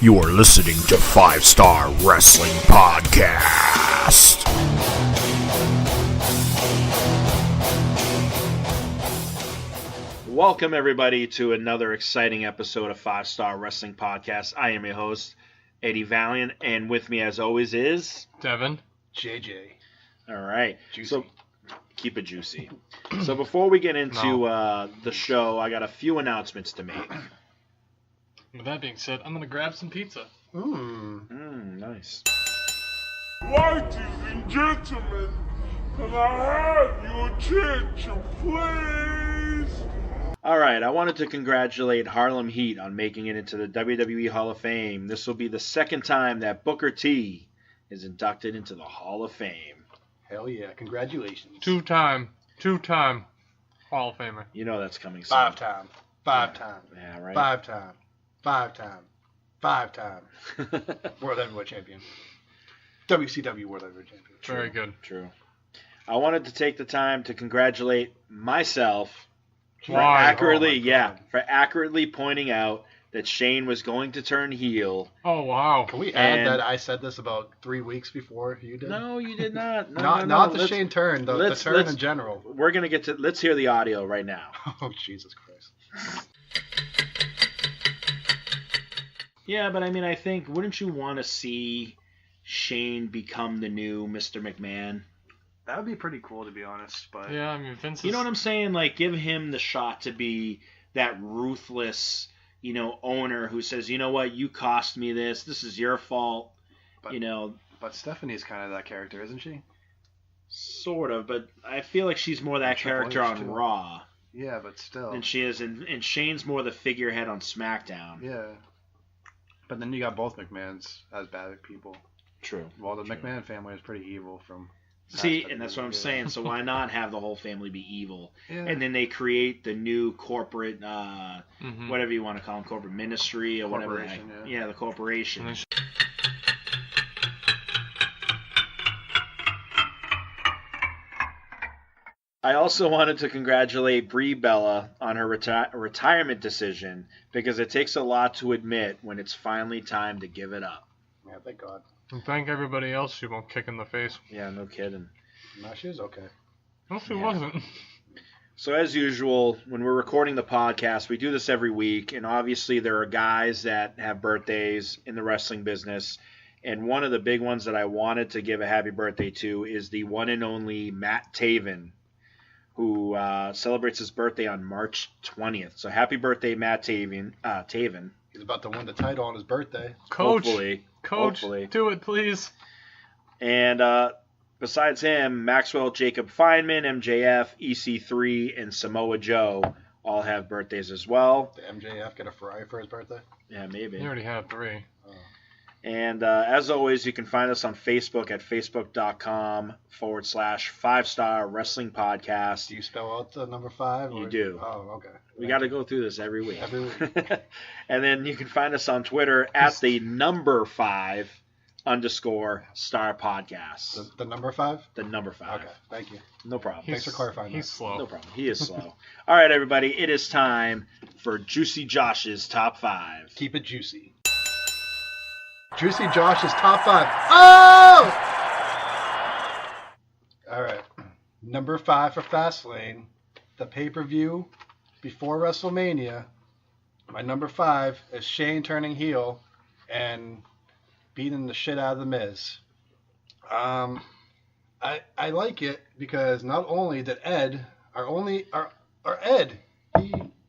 You are listening to 5 Star Wrestling Podcast. Welcome, everybody, to another exciting episode of 5 Star Wrestling Podcast. I am your host, Eddie Valiant, and with me, as always, is... Devin. JJ. All right. Juicy. So, keep it juicy. So before we get into the show, I got a few announcements to make. With that being said, I'm going to grab some pizza. Nice. Ladies and gentlemen, can I have your attention, please? All right, I wanted to congratulate Harlem Heat on making it into the WWE Hall of Fame. This will be the second time that Booker T is inducted into the Hall of Fame. Hell yeah, congratulations. Two-time Hall of Famer. You know that's coming soon. Five time. Yeah, right? Five time. World Heavyweight Champion. WCW World Heavyweight Champion. Very good. True. I wanted to take the time to congratulate myself for Why? accurately pointing out that Shane was going to turn heel. Oh, wow. Can we add And- that I said this about 3 weeks before you did? No, you did not. Not the Let's- Shane turn, the turn in general. We're going to get to... Let's hear the audio right now. Oh, Jesus Christ. Yeah, but I mean, I think, wouldn't you want to see Shane become the new Mr. McMahon? That would be pretty cool, to be honest. But Yeah, I mean, Vince is... You know what I'm saying? Like, give him the shot to be that ruthless, owner who says, you know what, you cost me this. This is your fault. But- But Stephanie's kind of that character, isn't she? Sort of, but I feel like she's more that Triple character H, on too. Raw Yeah, but still. than she is, and Shane's more the figurehead on SmackDown. Yeah. But then you got both McMahons as bad people. True. Well, the True. McMahon family is pretty evil from... See, past and that's what I'm WWE. saying. So why not have the whole family be evil? Yeah. And then they create the new corporate, Mhm. whatever you want to call them, corporate ministry or whatever. Corporation, Yeah, the corporation. And then I also wanted to congratulate Brie Bella on her retirement decision because it takes a lot to admit when it's finally time to give it up. Yeah, thank God. And thank everybody else she won't kick in the face. Yeah, no kidding. No, she was okay. No, she Yeah. wasn't. So as usual, when we're recording the podcast, we do this every week, and obviously there are guys that have birthdays in the wrestling business, and one of the big ones that I wanted to give a happy birthday to is the one and only Matt Taven, who celebrates his birthday on March 20th. So happy birthday, Matt Taven. He's about to win the title on his birthday. Coach, Hopefully. do it, please. And besides him, Maxwell Jacob Feynman, MJF, EC3, and Samoa Joe all have birthdays as well. Did MJF get a Ferrari for his birthday? Yeah, maybe. You already had 3. And as always, you can find us on Facebook at facebook.com/5 Star Wrestling Podcast. Do you spell out the number 5? You do. Oh, okay. We got to go through this every week. Every week. And then you can find us on Twitter at the number 5 _Star Podcast. The number 5? The number 5. Okay, thank you. No problem. Thanks for clarifying He's that. slow. No problem. He is slow. All right, everybody. It is time for Juicy Josh's Top 5. Keep it juicy. Juicy Josh's top 5. Oh! All right. Number 5 for Fastlane, the pay-per-view before WrestleMania. My number 5 is Shane turning heel and beating the shit out of The Miz. I like it because not only did Ed, our Ed,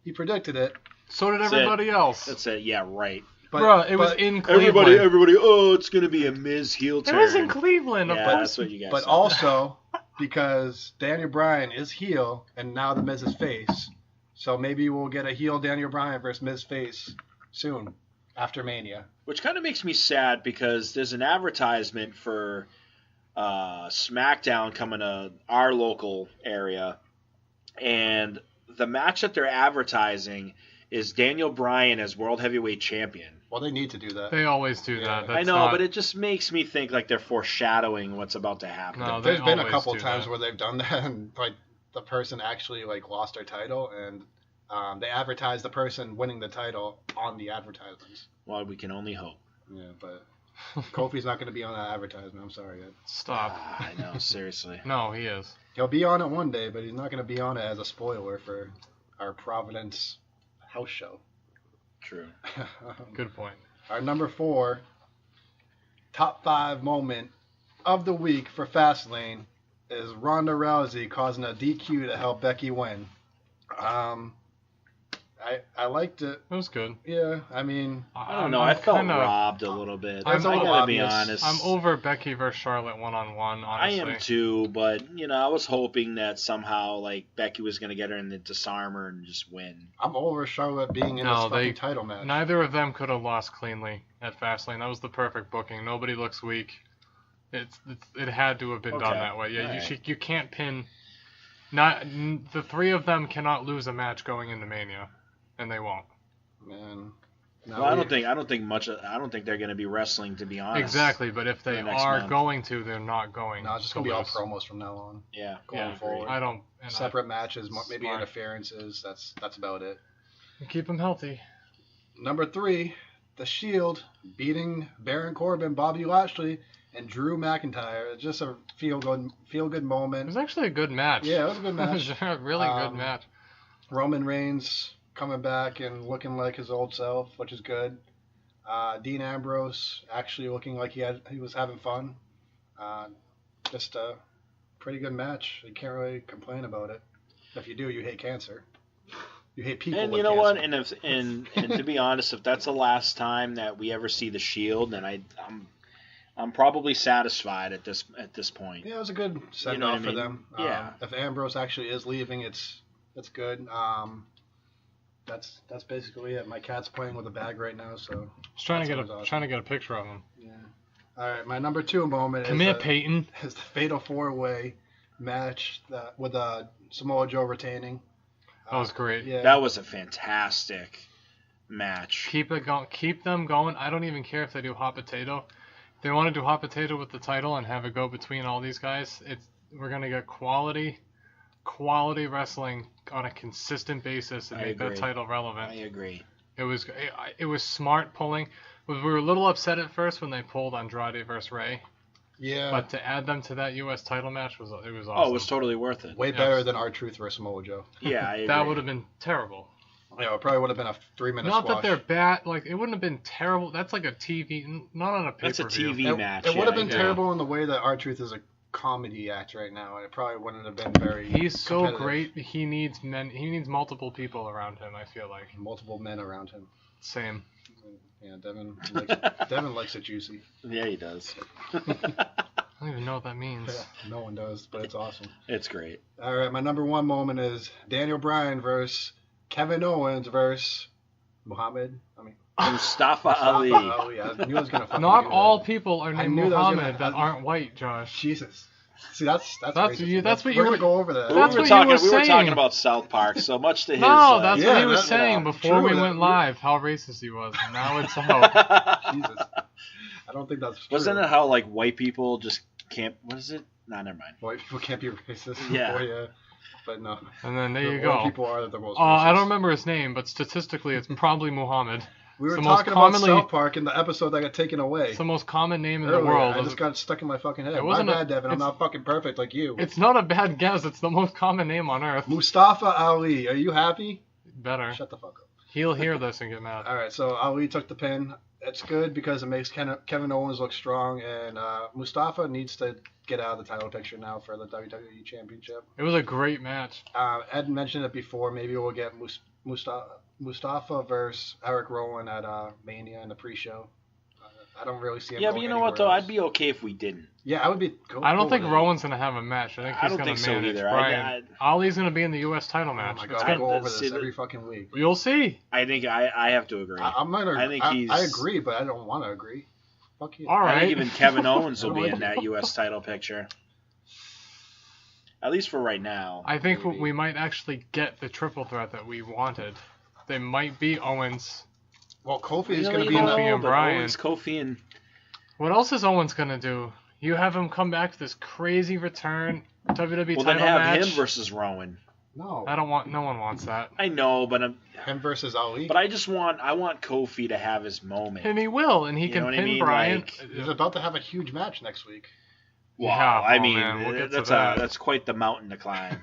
he predicted it. So did That's everybody else. That's it. Yeah, right. But, Bruh, it was but- in Cleveland. Everybody, oh, it's going to be a Miz heel It turn. was in Cleveland. Yeah, Of that's course. what you guys But said. also because Daniel Bryan is heel and now the Miz is face. So maybe we'll get a heel Daniel Bryan versus Miz face soon after Mania. Which kind of makes me sad because there's an advertisement for SmackDown coming to our local area. And the match that they're advertising is Daniel Bryan as World Heavyweight Champion. Well, they need to do that. They always do Yeah. that. I That's know, not- but it just makes me think like they're foreshadowing what's about to happen. No, they There's been a always couple do times that. where they've done that and like the person actually like lost their title and They advertise the person winning the title on the advertisements. Well, we can only hope. Yeah, but Kofi's not going to be on that advertisement. I'm sorry, Ed. Stop. I know, seriously. No, he is. He'll be on it one day, but he's not going to be on it as a spoiler for our Providence house show. True. Good point. Our number 4 top 5 moment of the week for Fastlane is Ronda Rousey causing a DQ to help Becky win. I liked it. It was good. Yeah, I mean, I don't know. I felt robbed a little bit. I I'm gotta be honest. I'm over Becky versus Charlotte one-on-one, honestly. I am too, but I was hoping that somehow like Becky was gonna get her and then disarm her and just win. I'm over Charlotte being in this fucking title match. Neither of them could have lost cleanly at Fastlane. That was the perfect booking. Nobody looks weak. It had to have been done that way. Yeah, you can't pin. The 3 of them cannot lose a match going into Mania, and they won't. Man. Well, I don't think they're going to be wrestling, to be honest. Exactly, but if they are going to, they're not going. No, it's just going to be all promos from now on. Yeah. Going forward. I don't. Separate matches, maybe interferences. That's about it. Keep them healthy. Number 3, The Shield beating Baron Corbin, Bobby Lashley, and Drew McIntyre. It's just a feel good moment. It was actually a good match. Yeah, it was a good match. It was a really good match. Roman Reigns coming back and looking like his old self, which is good. Dean Ambrose actually looking like he was having fun. Just a pretty good match. You can't really complain about it. If you do, you hate cancer. You hate people. And with you know cancer. what? And to be honest, if that's the last time that we ever see the Shield, then I'm probably satisfied at this point. Yeah, it was a good send off for them. Yeah. If Ambrose actually is leaving, it's good. That's basically it. My cat's playing with a bag right now, so. Just trying to get a picture of him. Yeah. All right, my number 2 moment Come here, Peyton. is the Fatal 4-Way match with Samoa Joe retaining. That was great. Yeah. That was a fantastic match. Keep it going. Keep them going. I don't even care if they do hot potato. If they want to do hot potato with the title and have it go between all these guys, we're gonna get quality wrestling on a consistent basis and make that title relevant. I agree. It was smart pulling. We were a little upset at first when they pulled Andrade versus Ray. Yeah. But to add them to that U.S. title match was awesome. Oh, it was totally worth it. Way better than R-Truth versus Samoa Joe. Yeah, I agree. That would have been terrible. Yeah, it probably would have been a 3-minute Not squash. that they're bad. Like, it wouldn't have been terrible. That's like a TV, not on a pay-per-view. That's a TV match. It would have been terrible in the way that R-Truth is a comedy act right now, and it probably wouldn't have been very. He's so great. He needs multiple people around him. I feel like multiple men around him. Same. Yeah, Devin likes it juicy. Yeah, he does. I don't even know what that means. Yeah, no one does, but it's awesome. It's great. All right, my number 1 moment is Daniel Bryan versus Kevin Owens versus Mustafa Ali. I knew I was gonna fucking Not do all that. people are named Muhammad that aren't white, Josh. Jesus. See, that's you. That's what we're you gonna go over that. That's we what were you were saying. talking about South Park, so much to his. No, that's yeah, what he was that's saying before we went live. How racist he was, and now it's out. Jesus. I don't think that's true. Wasn't it how like white people just can't? What is it? Nah, never mind. White people can't be racist. Yeah. Yeah. But no. And then there you White go. people are the most racist. I don't remember his name, but statistically, it's probably Muhammad. We were It's the talking most about commonly- South Park in the episode that got taken away. It's the most common name in Earlier. the world. I just got stuck in my fucking head. It My wasn't bad, Devin. I'm it's- not fucking perfect like you. It's not a bad guess. It's the most common name on earth. Mustafa Ali. Are you happy? Better. Shut the fuck up. He'll hear this and get mad. All right, so Ali took the pin. It's good because it makes Kevin Owens look strong, and Mustafa needs to get out of the title picture now for the WWE Championship. It was a great match. Ed mentioned it before. Maybe we'll get Mustafa versus Eric Rowan at Mania in the pre-show. I don't really see him. Yeah, but going you know what anywhere though? else. I'd be okay if we didn't. Yeah, I would be. I don't think cool with it. Rowan's going to have a match. I think I he's don't going think to so manage either. Brian. Ali's going to be in the U.S. title Oh match. my It's god, I gonna- go over see this the- every fucking week. You'll see. I think I have to agree. I agree, but I don't want to agree. Fuck you. All I right. think even Kevin Owens will I be don't in like that U.S. title picture. At least for right now. I think maybe. we might actually get the triple threat that we wanted. They might be Owens. Well, Kofi is Really, going to be in Kofi the. and but Bryan. Owens, Kofi, and What else is Owens going to do? You have him come back to this crazy return WWE well, then title have match. him versus Rowan. No. No one wants that. I know, but Him versus Ali. I want Kofi to have his moment. And he will, and he You can know what I pin mean? Bryan. Like, He's about to have a huge match next week. Wow, Yeah, I oh, mean, man, we'll get to that's that. that's quite the mountain to climb.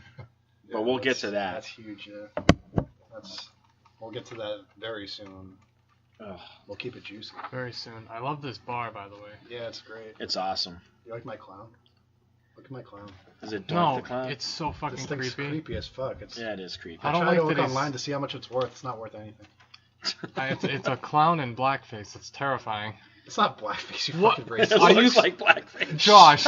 But we'll get to that. That's huge, yeah. We'll get to that very soon. Ugh, We'll keep it juicy. Very soon. I love this bar, by the way. Yeah, it's great. it's awesome. You like my clown? Look at my clown. Is it Dork No, the Clown? it's so fucking This thing's creepy. creepy as fuck. It's, Yeah, it is creepy. I I don't tried like to look that he's- online to see how much it's worth. It's not worth anything. It's a clown in blackface. It's terrifying. It's not blackface, you What? fucking It racist. Are you looks s- like blackface. Josh,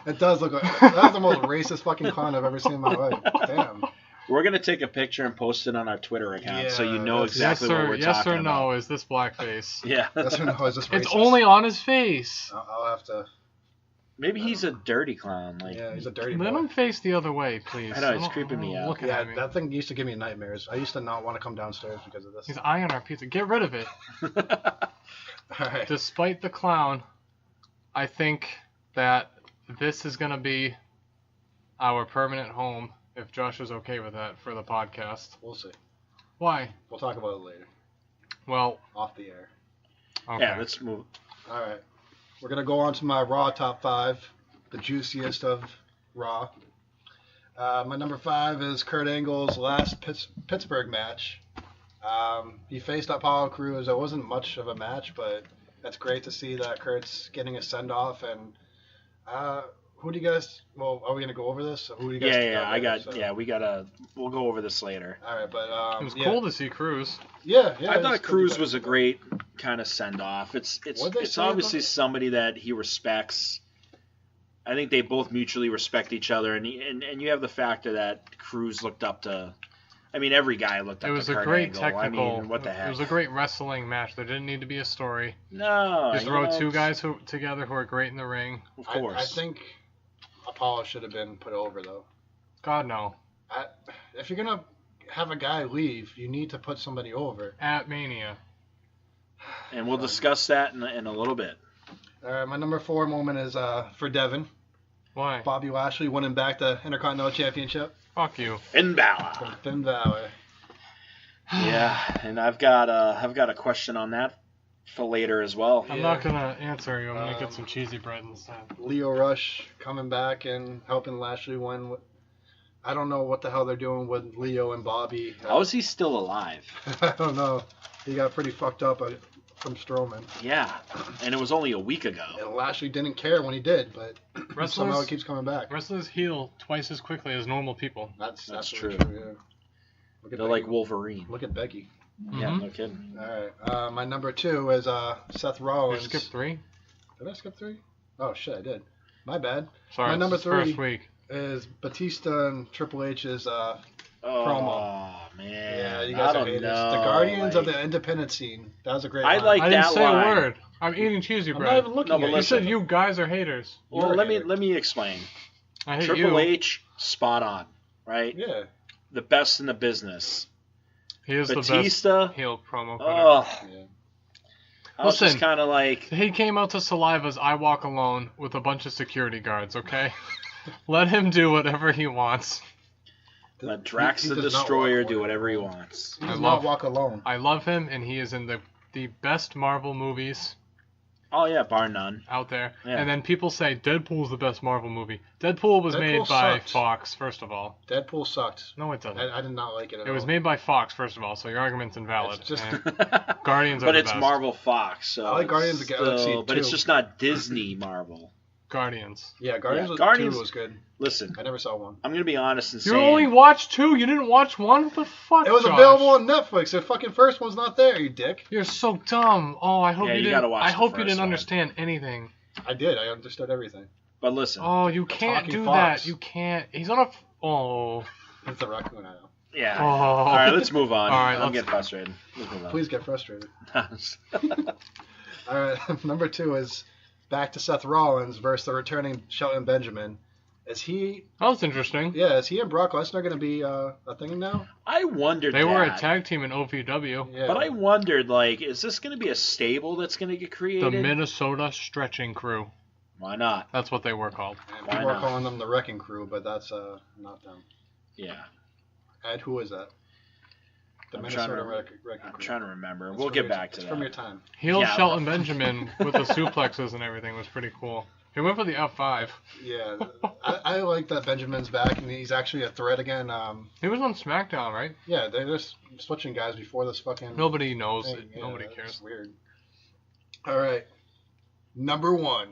It does look like... That's the most racist fucking clown I've ever seen in my life. Damn. We're gonna take a picture and post it on our Twitter account so you know that's- exactly what we're yes talking or no, about. is this blackface? Yeah. Yes or no, is this racist? It's only on his face. I'll have to... Maybe he's a dirty clown. Like, Yeah, he's a dirty Let boy. him face the other way, please. I know, it's don't- creeping me out. Looking Yeah, at me. that thing used to give me nightmares. I used to not want to come downstairs because of this. He's eyeing our pizza. Get rid of it. Alright. Despite the clown, I think that this is going to be our permanent home, if Josh is okay with that, for the podcast. We'll see. Why? We'll talk about it later. Well, Off the air. okay. Yeah, let's move. Alright. We're going to go on to my Raw top 5. The juiciest of Raw. My number 5 is Kurt Angle's last Pittsburgh match. He faced Apollo Crews. It wasn't much of a match, but it's great to see that Kurt's getting a send-off. And who do you guys... Well, are we going to go over this? Who do you guys think Yeah, out I there? got. So- Yeah, we'll go over this later. All right, but It was yeah. cool to see Cruz. Yeah, I it's thought cool Cruz to- was a great kind of send off. It's What'd they say obviously about it? somebody that he respects. I think they both mutually respect each other, and you have the factor that Cruz looked up to. I mean, every guy looked up It was to a Kurt great Angle. technical. I mean, what the heck? It was a great wrestling match. There didn't need to be a story. No, You you throw know, two guys together who are great in the ring. Of course. I think Apollo should have been put over, though. God no. If you're going to have a guy leave, you need to put somebody over. At Mania. and we'll discuss that in a little bit. All right, my number 4 moment is for Devin. Why? Bobby Lashley winning back the Intercontinental Championship Fuck you. Finn Balor. from Finn Balor. Yeah, and I've got a question on that for later as well. I'm not gonna answer you. I'm gonna get some cheesy bread instead. Leo Rush coming back and helping Lashley win. I don't know what the hell they're doing with Leo and Bobby. How is he still alive? I don't know. He got pretty fucked up from Strowman. Yeah, and it was only a week ago. And Lashley didn't care when he did, but somehow Wrestlers, he keeps coming back. wrestlers heal twice as quickly as normal people. That's That's absolutely true. true. Yeah. Look at They're Becky. like Wolverine. Look at Becky. Yeah, Mhm. no kidding. All right. My number 2 is Seth You Rollins. skip 3? Did I skip 3? Oh shit, I did. My bad. Sorry, My it's number his 3 first week. is Batista and Triple H's Oh promo. man, Yeah, you guys I are don't haters. know. The Guardians of like- the independent scene. That was a great I line. like I didn't that say line. a word. I'm eating cheesy I'm bread. not even looking No, at but you. You listen. said you guys are haters. Well, You're a let hater. me explain. I hate Triple you. H, spot on, right? Yeah. The best in the business. He is Batista, the best heel promo cutter. oh, Yeah. I was just Listen. kind of like, He came out to Saliva's I Walk Alone with a bunch of security guards, okay? Let him do whatever he wants. let Drax He the does not Destroyer walk do alone. whatever he wants. He I does love- not walk alone. I love him, and he is in the best Marvel movies Oh yeah, bar none. out there. Yeah. And then people say Deadpool's the best Marvel movie. Deadpool was Deadpool made by sucked. Fox, first of all. Deadpool sucked. No, it doesn't. I did not like it at It was all. made by Fox, first of all, so your argument's invalid. It's just- And Guardians are But the it's best. Marvel Fox, so I like it's Guardians of the Galaxy still- but it's too. just not Disney Marvel. Guardians. Yeah, Guardians Yeah, of Guardians- 2 was good. Listen, I never saw one. I'm gonna be honest and You say only watched 2? You didn't watch 1? What the fuck, It was Josh? available on Netflix. The fucking first one's not there, you dick. You're so dumb. Oh, I hope Yeah, you you didn't. gotta watch I the hope you first didn't one. understand anything. I did. I understood everything. But listen, Oh, you can't talking do fox. that. You can't. He's on a. Oh. It's a raccoon, I know. yeah. Oh. All right, let's move on. All right, I'm let's- getting frustrated. Let's move on. Please get frustrated. All right, number 2 is back to Seth Rollins versus the returning Shelton Benjamin. Is he and Brock Lesnar going to be a thing now? I wondered. They were a that, tag team in OVW. Yeah. But I wondered, like, is this going to be a stable that's going to get The created? Minnesota Stretching Crew. Why not? That's what they were called. And Why people are not? calling them the Wrecking Crew, but that's not them. Yeah. Ed, who is that? The I'm Minnesota trying to- record I'm group. trying to remember. It's We'll from get your- back to it's that. from your time. Heel Yeah, Shelton Benjamin with the suplexes and everything was pretty cool. He went for the F5. Yeah, I like that Benjamin's back and he's actually a threat again. He was on SmackDown, right? Yeah, they're just switching guys before this fucking. Nobody knows thing. it. Yeah, Nobody it's cares. Weird. All right, number one.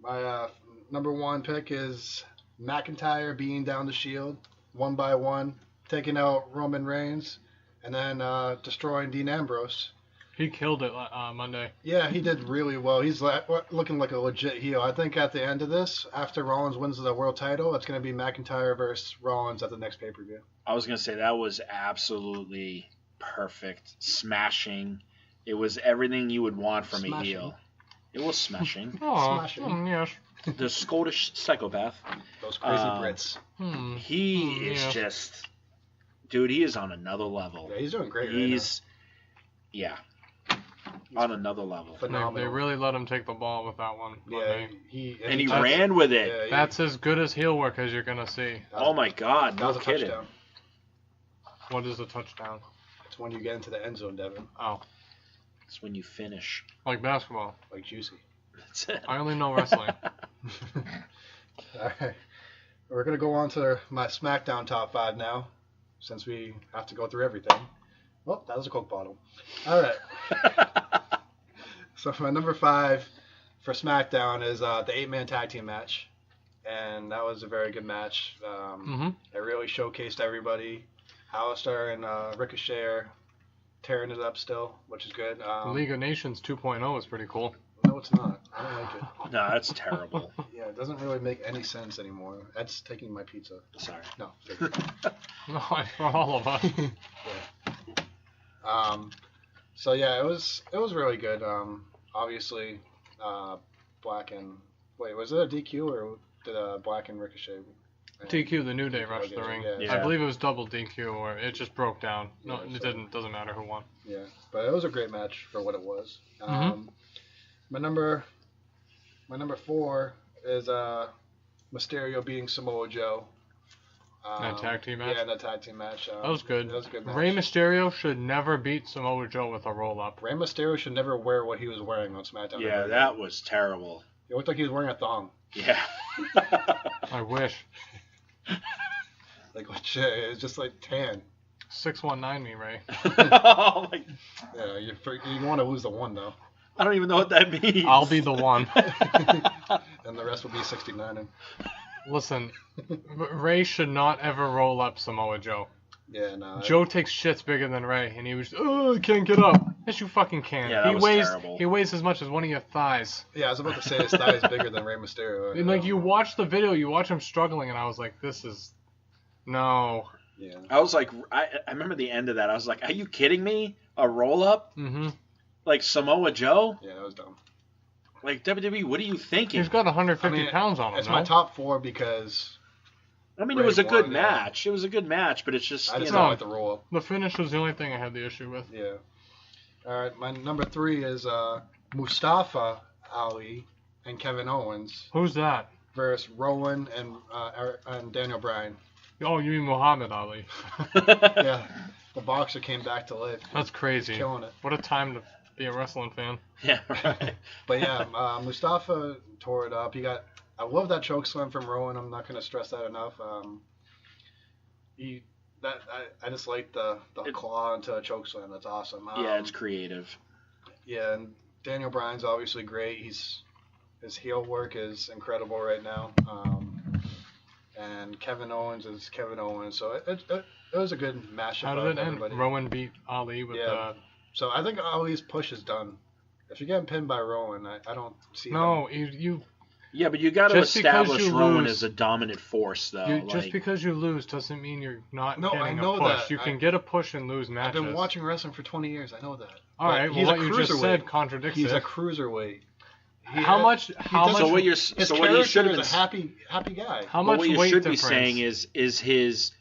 My number one pick is McIntyre beating down the Shield one by one, taking out Roman Reigns, and then destroying Dean Ambrose. He killed it Monday. Yeah, he did really well. He's looking like a legit heel. I think at the end of this, after Rollins wins the world title, it's going to be McIntyre versus Rollins at the next pay-per-view. I was going to say that was absolutely perfect. Smashing. It was everything you would want from a Smashing. heel. It was smashing. Oh, Smashing. yes. The Scottish psychopath. Those crazy Uh, Brits. He is yeah. just... Dude, he is on another level. Yeah, he's doing great He's... Yeah. On another level. right now. Phenomenal. They really let him take the ball with that one. Yeah, Monday. And he That's- ran with it. Yeah, That's as good as heel work as you're going to see. Oh my God, that no was a kidding. touchdown. What is a touchdown? It's when you get into the end zone, Devin, Oh, It's when you finish. like basketball. like juicy. That's it. I only know wrestling. All right, we're gonna go on to my SmackDown top 5 now, since we have to go through everything. Well, that was a Coke bottle. All right. So my number 5 for SmackDown is the 8-man tag team match, and that was a very good match. It really showcased everybody. Alistair and Ricochet are tearing it up still, which is good. The League of Nations 2.0 is pretty cool. No, it's not. I don't like it. No, that's terrible. Yeah, it doesn't really make any sense anymore. Ed's taking my pizza. Sorry. No. take it. No, for all of us. So yeah, it was really good. Obviously, Black and was it a DQ or did Black and Ricochet? DQ, the New Day rushed the ring. Yeah, Yeah. I believe it was double DQ, or it just broke down. No, Yeah, it so- doesn't matter who won. yeah, but it was a great match for what it was. Mhm. My number 4 is Mysterio beating Samoa Joe. That tag team match? Yeah, that tag team match. That was good. That was a good match. Rey Mysterio should never beat Samoa Joe with a roll up. Rey Mysterio should never wear what he was wearing on SmackDown. Yeah, that was terrible. It looked like he was wearing a thong. Yeah. I wish. Like legit, it was just like tan. 619 me, Ray. Oh my, Yeah, you want to lose the one though, I don't even know what that means. I'll be the one. and the rest will be 69. Listen, Ray should not ever roll up Samoa Joe. Yeah, no. Joe takes shits bigger than Ray, and he was, oh, I can't get up. Yes, you fucking can. Yeah, that was terrible. He weighs as much as one of your thighs. Yeah, I was about to say his thigh is bigger than Rey Mysterio. And like you watch the video, you watch him struggling, and I was like, this is no. Yeah. I was like, I remember the end of that. I was like, are you kidding me? A roll up? Mm-hmm. Like Samoa Joe? Yeah, that was dumb. Like WWE, what are you thinking? He's got 150 pounds on him. It's no? my top 4 because I mean, Ray it was a good won, yeah. match. It was a good match, but it's just, I just you don't know, like the roll up. The finish was the only thing I had the issue with. Yeah. All right, my number 3 is Mustafa Ali and Kevin Owens Who's that? versus Rowan and Daniel Bryan. Oh, you mean Muhammad Ali? Yeah, the boxer came back to life. That's crazy. Killing it. What a time to be a wrestling fan. Yeah, right. But yeah, Mustafa tore it up. I love that choke slam from Rowan. I'm not going to stress that enough. I just like the claw into a choke slam. That's awesome. Yeah, it's creative. Yeah, and Daniel Bryan's obviously great. His heel work is incredible right now. And Kevin Owens is Kevin Owens. So it was a good matchup. How did of it end? everybody. Rowan beat Ali with Yeah. So I think Ali's push is done. If you're getting pinned by Rowan, I don't see. No, him. you Yeah, but you got to Just because establish you Rowan lose- as a dominant force, though. just because you lose doesn't mean you're not No, I getting know a push. that. You can get a push and lose I've matches. been watching wrestling for 20 years. I know that. All right, well, he's what a you just cruiserweight. said contradicts He's it. a cruiserweight. How much? How doesn't- much? So what you're His so what you should character have is been a happy guy. How but much what you weight should be difference? saying is his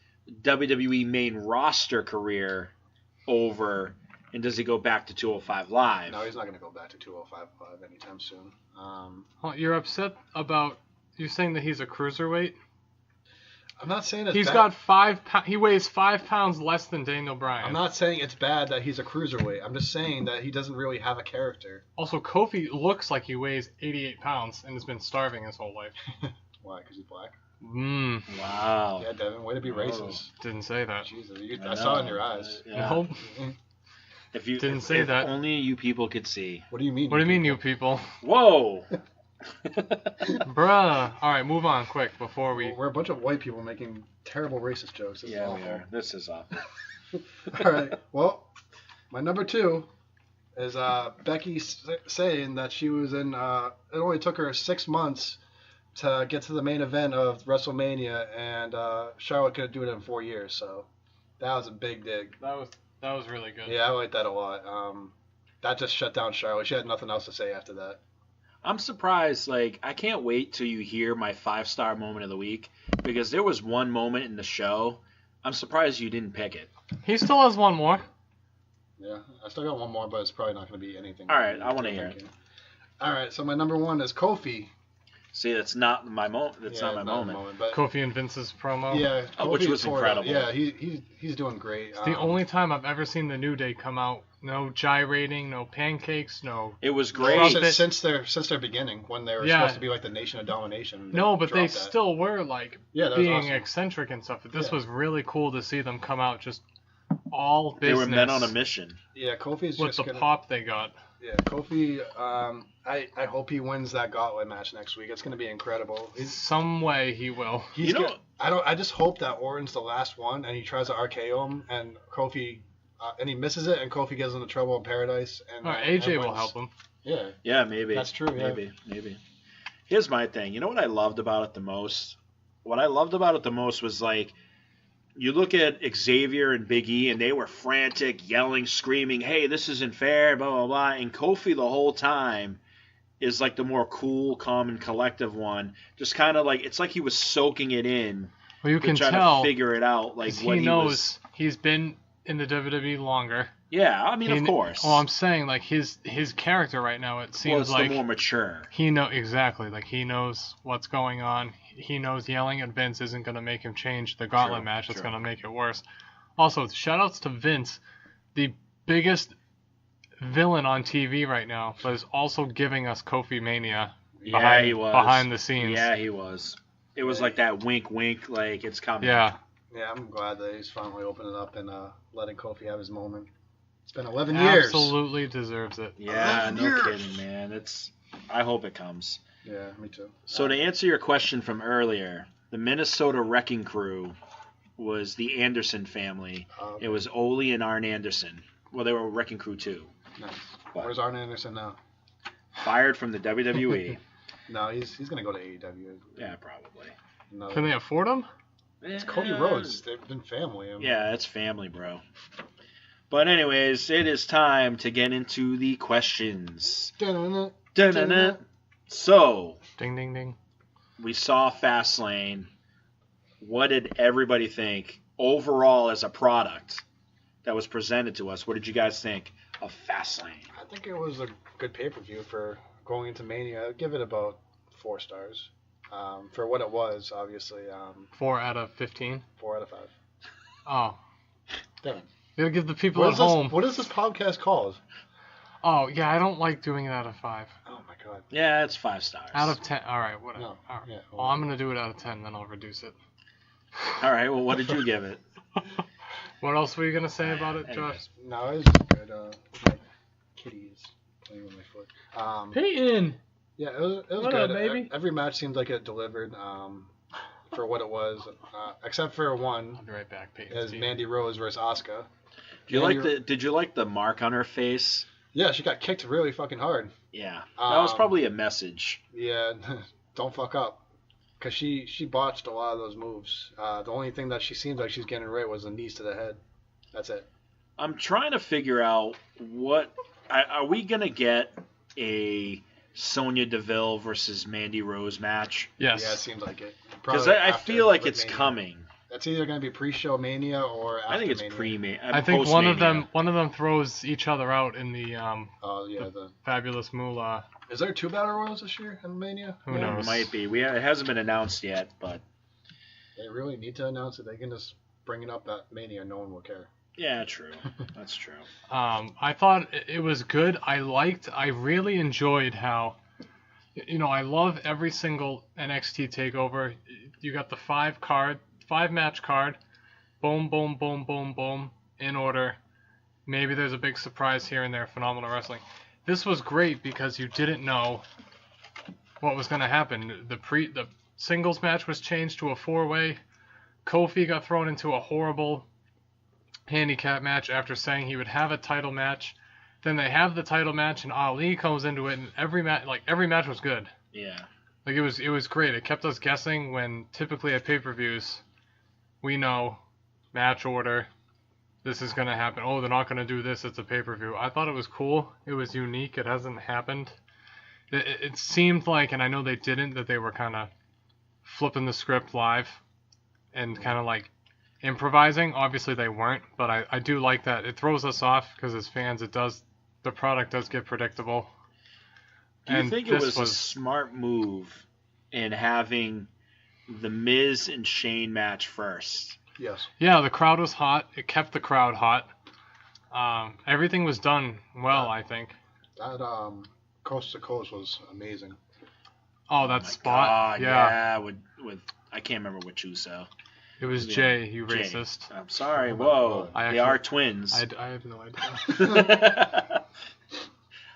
WWE main roster career over, and does he go back to 205 Live? No, he's not going to go back to 205 Live anytime soon. You're upset about you saying that he's a cruiserweight? I'm not saying it's He's bad. got 5 pounds. He weighs 5 pounds less than Daniel Bryan. I'm not saying it's bad that he's a cruiserweight. I'm just saying that he doesn't really have a character. Also, Kofi looks like he weighs 88 pounds and has been starving his whole life. Why? Because he's black? Wow. Yeah, Devin, way to be racist. Didn't say that. Jesus, I saw it in your eyes. Yeah. Nope. If you Didn't say that. Only you people could see. What do you mean? What do you mean, you people? Whoa. Bruh. All right, move on quick before we. We're a bunch of white people making terrible racist jokes. This is Yeah, awful. we are. This is awful. All right. Well, my number 2 is Becky saying that she was in. It only took her 6 months to get to the main event of WrestleMania, and Charlotte could do it in 4 years. So that was a big dig. That was really good. Yeah, I like that a lot. That just shut down Charlotte. She had nothing else to say after that. I'm surprised. Like, I can't wait till you hear my 5-star moment of the week, because there was one moment in the show. I'm surprised you didn't pick it. He still has one more. Yeah, I still got one more, but it's probably not going to be anything. All right, I want to hear it. All right, so my number 1 is Kofi. See, that's not my moment. That's not my moment. But Kofi and Vince's promo. yeah, Which Kofi was tore it up. incredible. Yeah, he's doing great. It's the only time I've ever seen the New Day come out. No gyrating, no pancakes, no. It was Well, great. since their beginning, when they were Yeah. supposed to be like the Nation of Domination. No, but they dropped that. still were like Yeah, that was being awesome. eccentric and stuff. But this Yeah. was really cool to see them come out just all They business were men on a mission. Yeah, Kofi's with just the gonna. pop they got. Yeah, Kofi. I hope he wins that Gauntlet match next week. It's gonna be incredible. Some way he will. He's You know- I just hope that Orton's the last one and he tries to RKO him and Kofi. And he misses it, and Kofi gets into trouble in Paradise. And All right, AJ will wins. help him. Yeah, Yeah, maybe. That's true, yeah. Maybe. Here's my thing. You know what I loved about it the most? What I loved about it the most was, like, you look at Xavier and Big E, and they were frantic, yelling, screaming, hey, this isn't fair, blah, blah, blah. And Kofi the whole time is, like, the more cool, calm, and collective one. Just kind of like, it's like he was soaking it in. Well, you can trying tell to figure it out, like, 'cause what he knows was. he's been in the WWE longer. Yeah, I mean, of course. Well, I'm saying like his character right now. It Well, seems it's like the more mature. he exactly like he knows what's going on. He knows yelling at Vince isn't going to make him change the Gauntlet True, match. It's true. going to make it worse. Also, shout outs to Vince, the biggest villain on TV right now, but is also giving us Kofi Mania Yeah, he was. behind the scenes. Yeah, he was. It was like that wink, wink, like it's coming. Yeah. yeah. I'm glad that he's finally opening up and letting Kofi have his moment. It's been 11 years. Absolutely deserves it. Yeah, no years. kidding, man. I hope it comes. Yeah, me too. So to answer your question from earlier, the Minnesota Wrecking Crew was the Anderson family. It was Ole and Arn Anderson. Well, they were Wrecking Crew too. Nice. What? Where's Arn Anderson now? Fired from the WWE. No, he's gonna go to AEW. Yeah, probably. No, Can they afford him? it's Cody Rhodes. They've been family. Yeah, it's family, bro. But anyways, it is time to get into the questions. Dun-dun-dun. Dun-dun-dun. So, Ding ding ding. we saw Fastlane. What did everybody think overall as a product that was presented to us? What did you guys think of Fastlane? I think it was a good pay-per-view for going into Mania. I'd give it about 4 stars. For what it was, obviously, 4 out of 15. 4 out of 5. Oh, Devin, you gotta give the people what at is home. this? What is this podcast called? Oh yeah, I don't like doing it out of 5. Oh my God. Yeah, it's 5 stars. Out of 10. All right, whatever. No, All right. yeah, Well, I'm gonna do it out of 10, then I'll reduce it. All right, well, what did you give it? What else were you gonna say about it, Josh? Anyways. No, it was good. My kitty's playing with my foot. Peyton. Yeah, it was What good. up, baby? Every match seemed like it delivered for what it was, except for one. I'll be right back, Peyton. Is Mandy Rose versus Asuka. Did you like the mark on her face? Yeah, she got kicked really fucking hard. Yeah, that was Um, probably a message. Yeah, don't fuck up. Because she botched a lot of those moves. The only thing that she seemed like she's getting right was the knees to the head. That's it. I'm trying to figure out what are we gonna get a Sonya Deville versus Mandy Rose match? Yes. Yeah, it seems like it. Because Probably I after feel like it's Mania. coming. It's either going to be pre-show Mania or after I think it's Mania. pre-Mania. I think one of them throws each other out in the Oh, yeah. Fabulous Moolah. Is there 2 Battle Royals this year in Mania? Who It knows? might be. It hasn't been announced yet, but They really need to announce it. They can just bring it up at Mania. No one will care. Yeah, true. That's true. I thought it was good. I really enjoyed how, I love every single NXT takeover. You got the 5-match card, boom, boom, boom, boom, boom, in order. Maybe there's a big surprise here and there. Phenomenal wrestling. This was great because you didn't know what was going to happen. The singles match was changed to a 4-way. Kofi got thrown into a horrible handicap match after saying he would have a title match. Then they have the title match and Ali comes into it, and every match was good. Yeah. Like it was great. It kept us guessing when typically at pay-per-views we know match order, this is going to happen. Oh, they're not going to do this. It's a pay-per-view. I thought it was cool. It was unique. It hasn't happened. It seemed like, and I know they didn't, that they were kind of flipping the script live and kind of like improvising. Obviously they weren't, but I do like that. It throws us off because as fans, the product does get predictable. Do you think it was a smart move in having the Miz and Shane match first? Yes. Yeah, the crowd was hot. It kept the crowd hot. Everything was done well, I think. That coast to coast was amazing. Oh, that spot. God, yeah. With I can't remember which Uso. It was Jay, you Jay. racist. I'm sorry. Oh my Whoa. God. They are twins. I have no idea.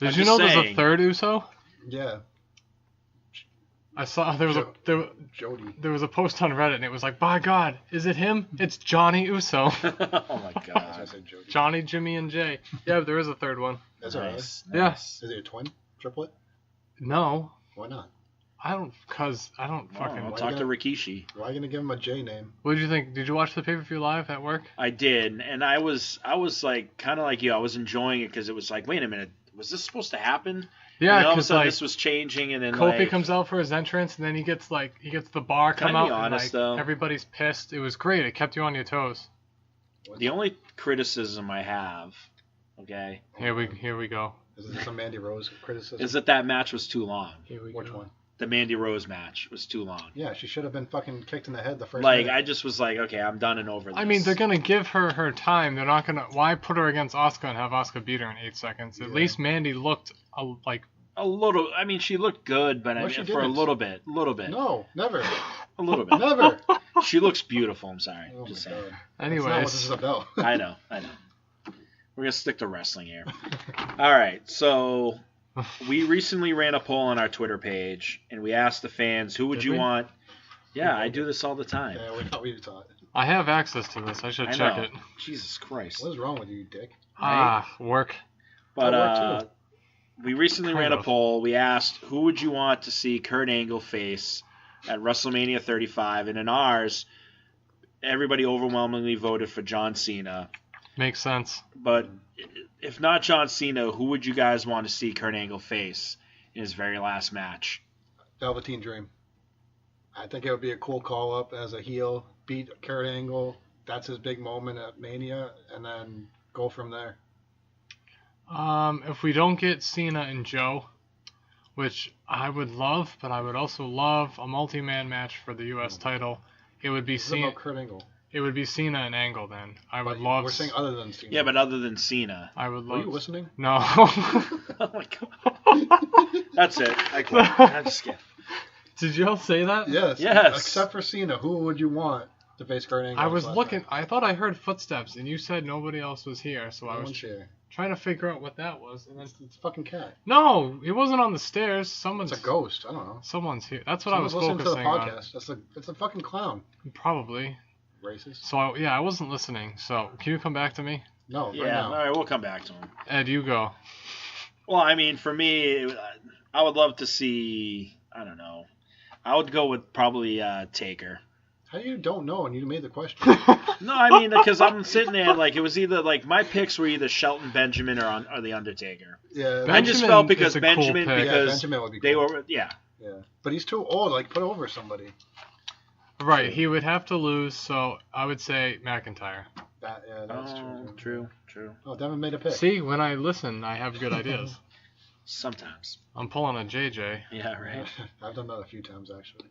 Did you know there's a third Uso? Yeah. I saw there Jody. was a post on Reddit and it was like, by God, is it him? It's Johnny Uso. Oh my God. I said Jody. Johnny, Jimmy, and Jay. Yeah, there is a third one. That's all right. Nice. Yes. Is it a twin? Triplet? No, Why not? I don't fucking. I'll talk to Rikishi. Why are you gonna give him a J name? What did you think? Did you watch the pay-per-view live at work? I did, and I was like kind of like you. I was enjoying it because it was like, wait a minute, was this supposed to happen? Yeah, and all of a because sudden like this was changing, and then Kofi comes out for his entrance, and then he gets the bar come Can I out, be honest, and though? everybody's pissed. It was great. It kept you on your toes. The only criticism I have, okay, Here we go. Is it some Mandy Rose criticism? is that match was too long. Here we Which go. one? The Mandy Rose match was too long. Yeah, she should have been fucking kicked in the head the first Like, minute. I just was like, okay, I'm done and over this. I mean, they're gonna give her time. They're not gonna. Why put her against Asuka and have Asuka beat her in 8 seconds? At Yeah. least Mandy looked like. a little. I mean, she looked good, but No, I she mean, for a didn't. little bit. No, never. A little bit. Never. She looks beautiful. I'm sorry. Oh Just my saying. God. That's not what this is Anyways, about. I know. We're gonna stick to wrestling here. All right, so we recently ran a poll on our Twitter page, and we asked the fans, "Who would Did you we? want?" Yeah, I do this all the time. Yeah, we thought we taught. I have access to this. I should I check know. it. Jesus Christ. What is wrong with you, dick? Work. But I work we recently Kind ran a of. poll. We asked, "Who would you want to see Kurt Angle face at WrestleMania 35?" And in ours, everybody overwhelmingly voted for John Cena. Makes sense. But if not John Cena, who would you guys want to see Kurt Angle face in his very last match? Velveteen Dream. I think it would be a cool call up as a heel, beat Kurt Angle. That's his big moment at Mania, and then go from there. If we don't get Cena and Joe, which I would love, but I would also love a multi-man match for the U.S. title. It would be What Cena. about Kurt Angle? It would be Cena and Angle then. I would But love. We're saying other than Cena. Yeah, but other than Cena. I would Are love. you listening? No. Oh my god. That's it. I quit. I'm just kidding. Did you all say that? Yes. Yes. Except for Cena, who would you want to face Kurt Angle? I was last looking. night? I thought I heard footsteps, and you said nobody else was here, so I No was one's here. trying to figure out what that was. And then It's a fucking cat. no, it wasn't on the stairs. Someone's It's a ghost. I don't know. Someone's here. That's what I was Someone's listening to the focusing on. podcast. It's a fucking clown. Probably. Racist. So I wasn't listening. So can you come back to me, No, right Yeah, now. all right, we'll come back to him. Ed? You go. Well, I mean, for me, I would love to see, I don't know, I would go with probably Taker. How you don't know and you made the question? No, I mean, because I'm sitting there, like, it was either, like, my picks were either Shelton Benjamin or The Undertaker. Yeah, I just Benjamin felt because is a cool Benjamin, pick. because Benjamin would be they cool. were, yeah. Yeah, but he's too old. Like, put over somebody. Right, he would have to lose. So I would say McIntyre. That's Oh, true. true. Oh, Devin made a pick. See, when I listen, I have good ideas. Sometimes. I'm pulling a JJ. Yeah, right. I've done that a few times actually.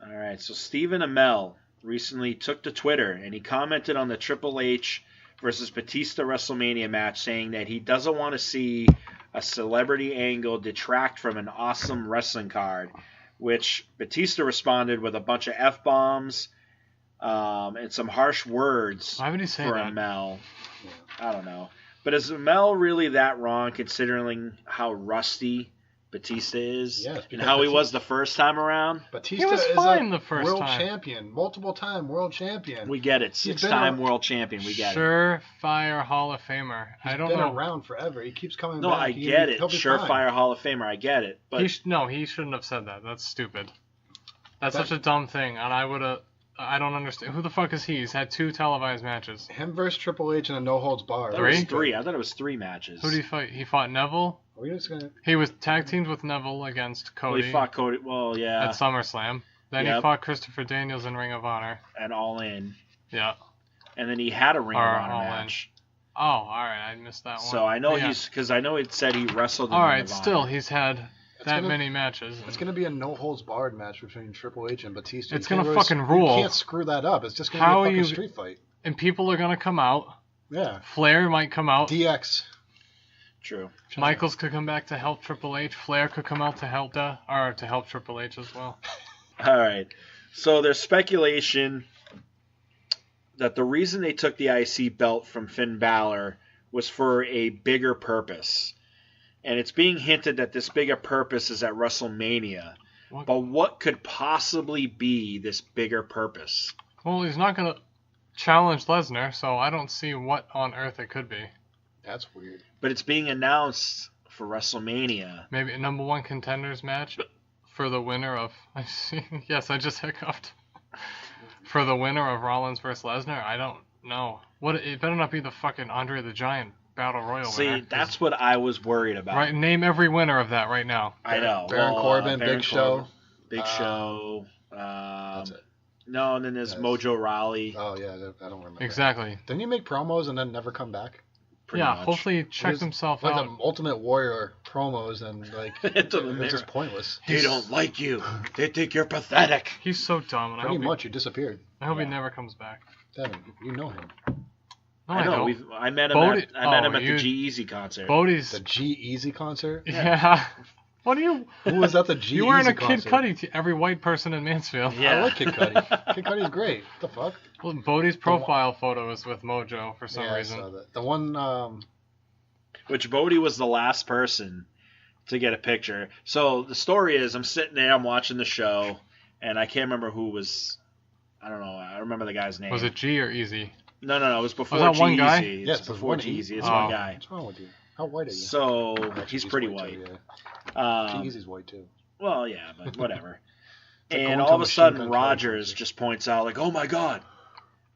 All right, so Stephen Amell recently took to Twitter and he commented on the Triple H versus Batista WrestleMania match, saying that he doesn't want to see a celebrity angle detract from an awesome wrestling card, which Batista responded with a bunch of F-bombs and some harsh words. Why would he say for that? Amell. I don't know. But is Amell really that wrong considering how rusty Batista is? Yes, and how he was the first time around? Batista was is fine a the first world time. champion, multiple-time world champion. We get it. He's 6-time been world champion. We get it. Surefire Hall of Famer. He's I don't been know. around forever. He keeps coming No, back. I get it. He'll be Surefire fine. Hall of Famer. I get it. But He shouldn't have said that. That's stupid. That's such a dumb thing, and I don't understand. Who the fuck is he? He's had 2 televised matches. Him versus Triple H in a no holds bar. I thought it was 3? 3. I thought it was 3 matches. Who did he fight? He fought Neville. Are we just gonna? He was tag teamed with Neville against Well, Cody he fought Cody. Well, yeah. at SummerSlam. Then he Yep. fought Christopher Daniels in Ring of Honor. And All In. Yeah. And then he had a Ring of Or Honor All In. match. Oh, all right. I missed that one. So I know Yeah. because I know it said he wrestled in All Ring right. of Honor. Still, he's had that gonna- many matches. It's gonna be a no holds barred match between Triple H and Batista. It's You can't gonna fucking You rule. can't screw that up. It's just gonna How be a fucking you- street fight. And people are gonna come out. Yeah. Flair might come out. DX. True. Michaels could come back to help Triple H. Flair could come out to help Triple H as well. All right. So there's speculation that the reason they took the IC belt from Finn Balor was for a bigger purpose. And it's being hinted that this bigger purpose is at WrestleMania. What? But what could possibly be this bigger purpose? Well, he's not gonna challenge Lesnar, so I don't see what on earth it could be. That's weird. But it's being announced for WrestleMania. Maybe a number 1 contenders match for the winner of. Yes, I just hiccuped. For the winner of Rollins versus Lesnar, I don't know. It better not be the fucking Andre the Giant Battle Royal See, winner. that's what I was worried about. Right. Name every winner of that right now. I know. Baron Corbin, Baron Big Show. Corbin, Big Show. That's it. No, and then there's Yes. Mojo Rawley. Oh yeah, I don't remember. Exactly. Didn't he make promos and then never come back? Pretty Yeah. much. Hopefully he It checked was himself like out. the Ultimate Warrior promos and like it was just pointless. They don't like you. They think you're pathetic. He's so dumb, and Pretty much, he disappeared. I hope he never comes back. Devin, you know him. No, I know. don't. I met him. Bodie- I met him oh, at the G-Eazy concert. Bodie's. The G-Eazy concert? Yeah. What do you? Who was at the G-Eazy You wearing a concert? Kid Cudi to every white person in Mansfield. Yeah. I like Kid Cudi. Kid Cudi's great. What the fuck? Well, Bodie's profile photo is with Mojo for some yeah, reason. I saw that. The one, Which Bodie was the last person to get a picture. So the story is, I'm sitting there, I'm watching the show, and I can't remember who was. I don't know. I remember the guy's name. Was it G or Easy? No. It was before that one guy? G-Eazy. Yes, It's it was before one G-Eazy. It's Oh. one guy. what's wrong with you? How white are you? So Actually, he's pretty white. Too, yeah. Um, G-Eazy's white too. well, yeah, but whatever. like And going all to of a Machine sudden, Gun Rogers Kelly. just points out, like, "Oh my God,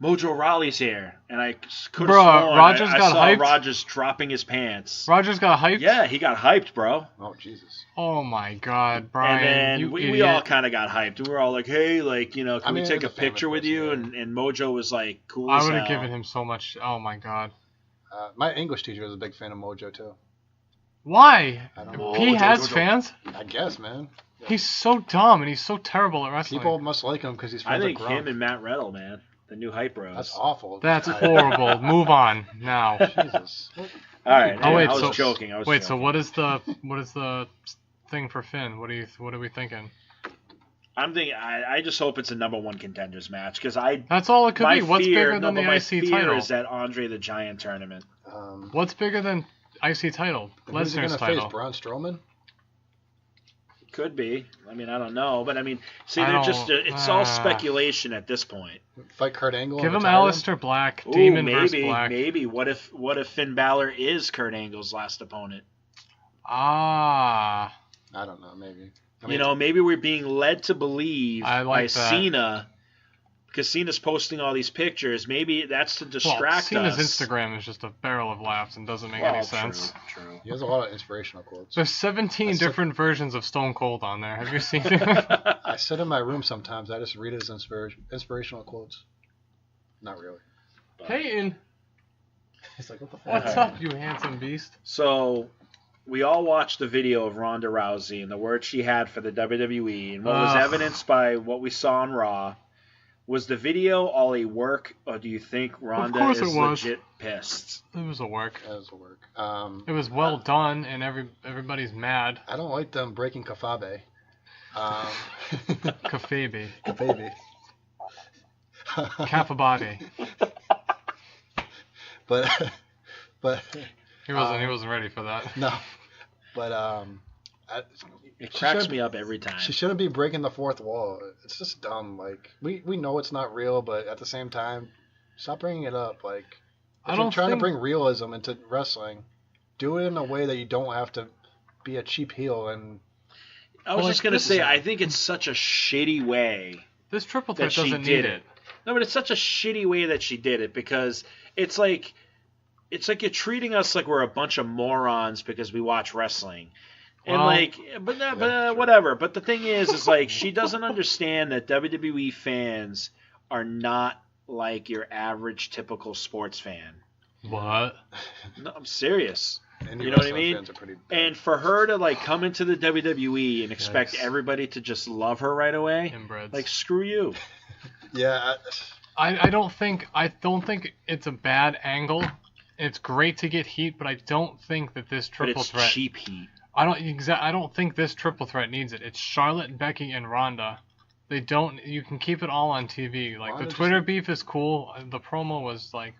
Mojo Rawley's here!" And I could have Bruh, sworn Rogers I got saw hyped? Rogers dropping his pants. Rogers got hyped? Yeah, he got hyped, bro. Oh Jesus. Oh my god, Brian. And you then we idiot. all kind of got hyped. We were all like, "Hey, like, can I mean, we take he's a a famous picture with person, you?" yeah. And Mojo was like, "Cool I as would have hell." given him so much. Oh my god. My English teacher was a big fan of Mojo too. Why? I don't know. He has Mojo. fans? I guess, man. He's so dumb and he's so terrible at wrestling. People must like him because he's I friends think with him Gronk. and Matt Riddle, man, the new hype bros. That's awful. That's horrible. Move on now. Jesus. All right, Oh, wait, I was so- joking. Wait, so what is the thing for Finn? What are we thinking? I'm thinking. I just hope it's a number 1 contenders match because That's all it could my be. What's fear, bigger than no, the but my IC fear title? is that Andre the Giant tournament. What's bigger than IC title? Who's he Lesnar's gonna title. face? Braun Strowman? Could be. I mean, I don't know, but I mean, see, I they're don't- just it's all speculation at this point. Fight Kurt Angle? Give and him retire Aleister Black, Ooh, Demon versus maybe, Black. maybe. What if Finn Balor is Kurt Angle's last opponent? Ah. I don't know. Maybe. Maybe we're being led to believe I by like that. Cena, because Cena's posting all these pictures. Maybe that's to Well, distract Cena's us. Instagram is just a barrel of laughs and doesn't make Well, any sense. True. He has a lot of inspirational quotes. There's 17 I said- different versions of Stone Cold on there. Have you seen it? I sit in my room sometimes. I just read his inspirational quotes. Not really. Peyton, He's like, what the fuck? what's up, you handsome beast? So, we all watched the video of Ronda Rousey and the words she had for the WWE, and what was Ugh. evidenced by what we saw on Raw Was the video all a work, or do you think Ronda course is it was. legit pissed? It was a work. That was a work. It was well done, and everybody's mad. I don't like them breaking Kafabe. Kafabi. Kafabe. Kafabadi. But He wasn't ready for that. no. But It cracks me up every time. She shouldn't be breaking the fourth wall. It's just dumb. Like we know it's not real, but at the same time, stop bringing it up. Like if you're trying to bring realism into wrestling, do it in a way that you don't have to be a cheap heel. And I was just gonna say, I think it's such a shitty way. This triple threat that she doesn't did need it. No, but it's such a shitty way that she did it because it's like you're treating us like we're a bunch of morons because we watch wrestling. And well, whatever. But the thing is like she doesn't understand that WWE fans are not like your average typical sports fan. What? No, I'm serious. And You know what I mean? And for her to like come into the WWE and expect everybody to just love her right away, Inbreds. like screw you. yeah, I don't think it's a bad angle. It's great to get heat, but I don't think that this But triple it's threat. cheap heat. I don't think this triple threat needs it. It's Charlotte, Becky, and Ronda. They don't. You can keep it all on TV. Like Ronda the Twitter beef is cool. The promo was like,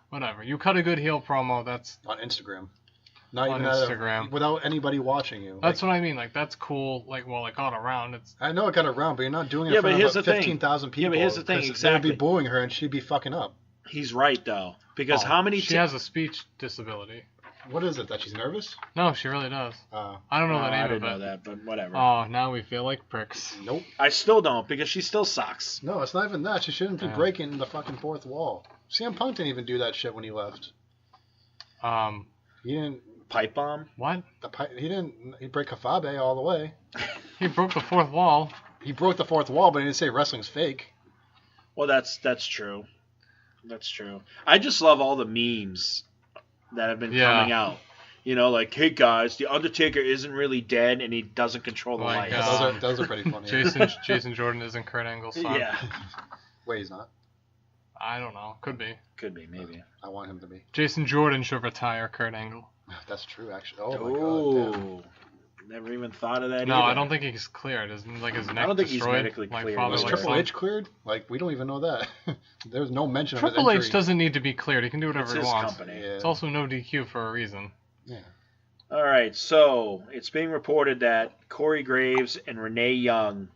whatever. You cut a good heel promo. That's on Instagram. Not on even Instagram. without anybody watching you. That's what I mean. Like that's cool. Like it got around. It's I know it got around, but you're not doing it Yeah, in but front here's of the thing. 15,000 people. Yeah, but here's the thing, 'cause exactly. They'd be booing her and she'd be fucking up. He's right though, because how many? She has a speech disability. What is it? That she's nervous? No, she really does. I don't know the I name didn't of know it. that, but whatever. Oh, now we feel like pricks. Nope. I still don't because she still sucks. No, it's not even that. She shouldn't be Yeah. breaking the fucking fourth wall. CM Punk didn't even do that shit when he left. He didn't. Pipe bomb. What? He didn't. He break Kafabe all the way. He broke the fourth wall. He broke the fourth wall, but he didn't say wrestling's fake. Well, that's true. That's true. I just love all the memes that have been coming out. You know, like, hey guys, the Undertaker isn't really dead and he doesn't control the Like, lights. Those are pretty funny. Jason Jordan isn't Kurt Angle's son. Yeah, Wait, he's not. I don't know. Could be. could be maybe. I want him to be. Jason Jordan should retire Kurt Angle. That's true, actually. Oh my god. Damn. Oh, never even thought of that. No, either. I don't think he's cleared. Isn't like his neck I don't think he's destroyed? medically like cleared. Father Was Like Triple son. H cleared? Like, we don't even know that. There's no mention of Triple his H injury. doesn't need to be cleared. He can do It's whatever he his wants. company. Yeah. It's also no DQ for a reason. Yeah. All right, so it's being reported that Corey Graves and Renee Young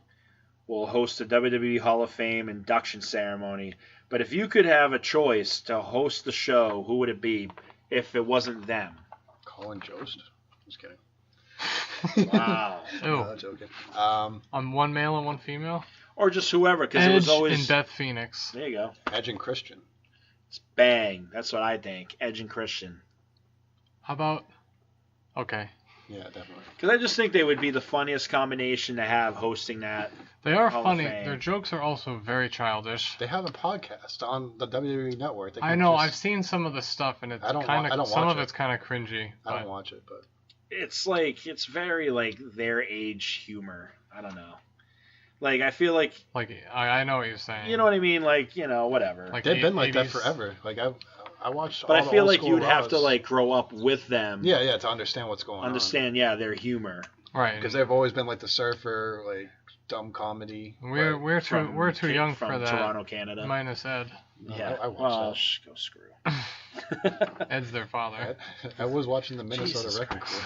will host the WWE Hall of Fame induction ceremony. But if you could have a choice to host the show, who would it be if it wasn't them? Colin Jost? Just kidding. Wow. Ew. No, joking. I'm one male and one female. Or just whoever, because Edge it was always... and Beth Phoenix. There you go. Edge and Christian. It's bang. That's what I think. Edge and Christian. How about? Okay. Yeah, definitely. Because I just think they would be the funniest combination to have hosting that. They are Hall of funny. Fame. Their jokes are also very childish. They have a podcast on the WWE Network. They I can know. just- I've seen some of the stuff, and it's I don't kind wa- I don't of some watch of it. it's kind of cringy. I But don't watch it, but It's like, it's very like their age humor. I don't know. Like, I feel like, like I know what you're saying. you know what I mean? Like, you know, whatever. Like they've been like that 80s. forever. Like I watched. But all I the feel old like school you'd have to Raws. like grow up with them. Yeah, to understand what's going Understand, yeah, their humor. Right. on. Because they've always been like the surfer, like dumb comedy. We're too From young from for that. Toronto, Canada. Minus Ed. No, Yeah. I watched well, that. go screw. Ed's their father. I was watching the Minnesota Jesus Wrecking Crew.